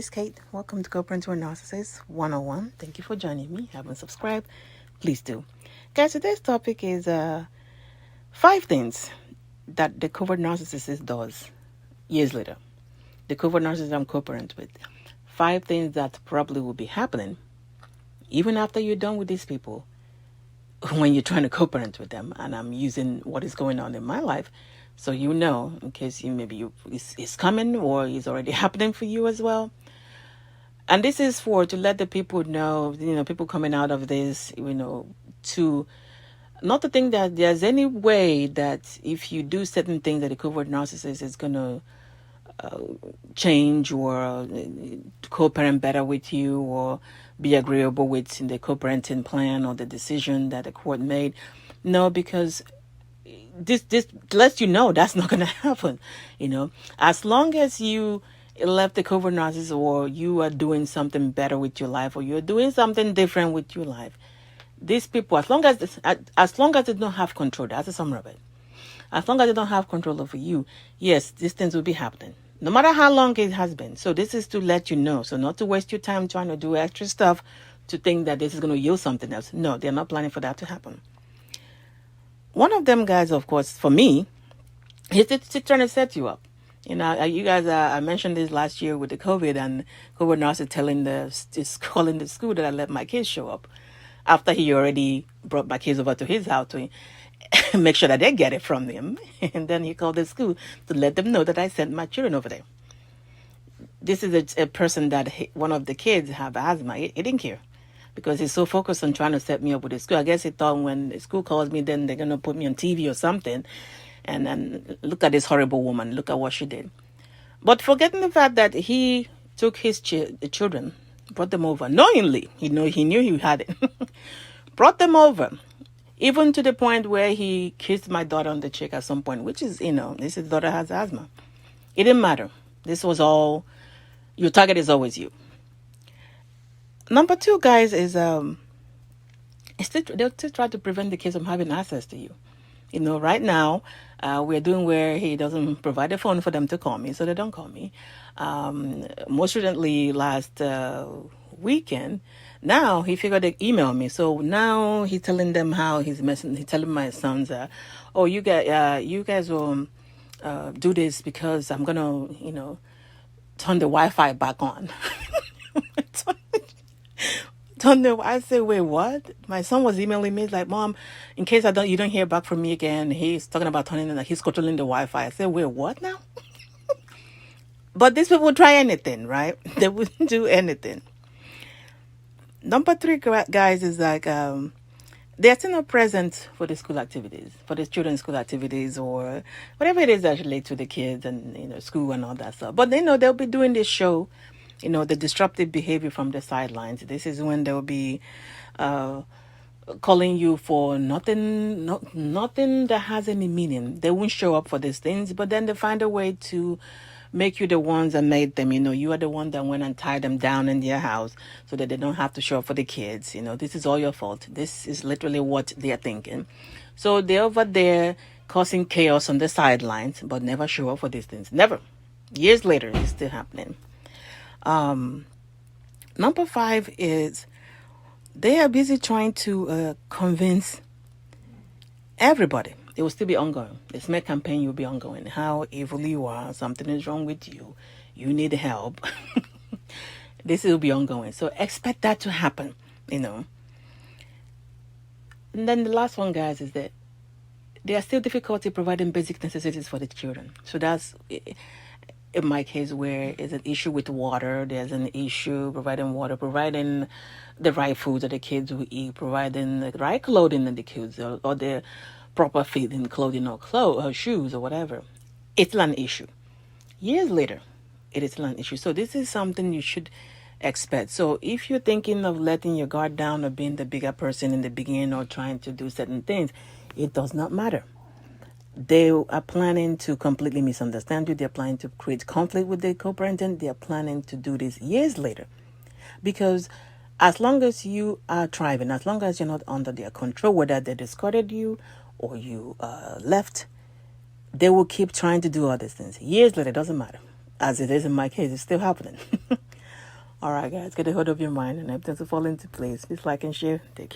is Kate. Welcome to Co-Parent to a Narcissist 101. Thank you for joining me. Haven't subscribed? Please do. Guys, today's topic is 5 things that the covert narcissist does years later. The covert narcissist I'm co-parent with. 5 things that probably will be happening even after you're done with these people when you're trying to co-parent with them. And I'm using what is going on in my life so you know, in case it's coming or it's already happening for you as well. And this is to let the people know, people coming out of this, to not to think that there's any way that if you do certain things that a covert narcissist is going to change or co-parent better with you or be agreeable with the co-parenting plan or the decision that the court made. No, because this lets you know that's not going to happen. As long as you left the covert narcissist or you are doing something better with your life or you're doing something different with your life, these people, as long as they don't have control, that's the summary of it. As long as they don't have control over you, yes, these things will be happening, no matter how long it has been. So this is to let you know, so not to waste your time trying to do extra stuff to think that this is going to yield something else. No, they're not planning for that to happen. One of them, guys, of course, for me, is trying to set you up. You guys, I mentioned this last year with the COVID and COVID narcissist calling the school that I let my kids show up after he already brought my kids over to his house to make sure that they get it from him. And then he called the school to let them know that I sent my children over there. This is a person that one of the kids have asthma. He didn't care because he's so focused on trying to set me up with the school. I guess he thought when the school calls me, then they're going to put me on TV or something. And then look at this horrible woman. Look at what she did. But forgetting the fact that he took his children, brought them over knowingly. He knew he had it. Brought them over. Even to the point where he kissed my daughter on the cheek at some point, which is, his daughter has asthma. It didn't matter. This was all, your target is always you. Number 2, guys, is they'll still try to prevent the kids from having access to you. Right now, we're doing where he doesn't provide a phone for them to call me, so they don't call me. Most recently, last weekend, now he figured to email me. So now he's telling them how he's telling my sons, you guys will do this because I'm gonna, turn the Wi-Fi back on. I say, wait, what? My son was emailing me like, Mom, in case you don't hear back from me again, he's talking about he's controlling the Wi-Fi. I said, wait, what now? But these people would try anything, right? They wouldn't do anything. Number 3, guys, is like they are still not present for the school activities, for the children's school activities or whatever it is that relate to the kids and school and all that stuff. But they'll be doing this show. The disruptive behavior from the sidelines. This is when they'll be calling you for nothing that has any meaning. They won't show up for these things, but then they find a way to make you the ones that made them. You are the one that went and tied them down in their house so that they don't have to show up for the kids. This is all your fault. This is literally what they're thinking. So they're over there causing chaos on the sidelines, but never show up for these things. Never. Years later, it's still happening. Number 5 is they are busy trying to convince everybody. It will still be ongoing. The smear campaign will be ongoing. How evil you are. Something is wrong with you. You need help. This will be ongoing. So expect that to happen, And then the last one, guys, is that there are still difficulty providing basic necessities for the children. So that's in my case where it's an issue with water. There's an issue providing water, providing the right food that the kids will eat, providing the right clothing that the kids or the proper fitting clothing or shoes or whatever. It's an issue. Years later, it is an issue. So this is something you should expect. So if you're thinking of letting your guard down or being the bigger person in the beginning or trying to do certain things, it does not matter. They are planning to completely misunderstand you. They're planning to create conflict with the co-parenting. They're planning to do this years later. Because as long as you are thriving, as long as you're not under their control, whether they discarded you or you left, they will keep trying to do all these things. Years later, it doesn't matter. As it is in my case, it's still happening. All right, guys, get a hold of your mind and everything to fall into place. Please like and share. Take care.